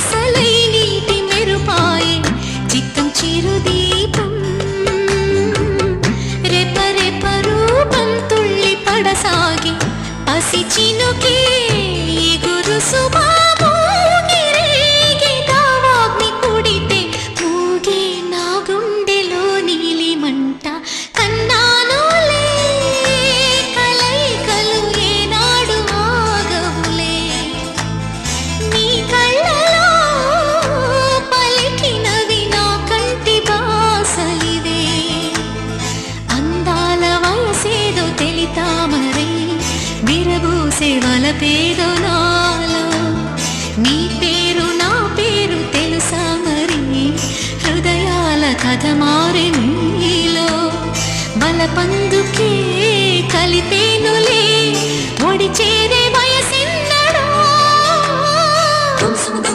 సిసలై నీటి మెరుపాయే చిత్తం చిరుదీపం రెప రెప రూపం తుళ్ళి పడసాగి పసి చినుకే ఎగురు సుబాబు గిరేగి దావాగ్ని కుడితే మూగే నా గుండెలో నీలి మంట కన్నానులే కలయికలు ఏనాడు ఆగవులే నీ కళ్ళలో పలికినవి నా కంటి బాసలివే అందాల వయసేదో తెలితామరై విరబూసే వలపేదో నాలో నీ పేరు నా పేరు తెలుసా మరి హృదయాల కథ మారే నీలో బలపంద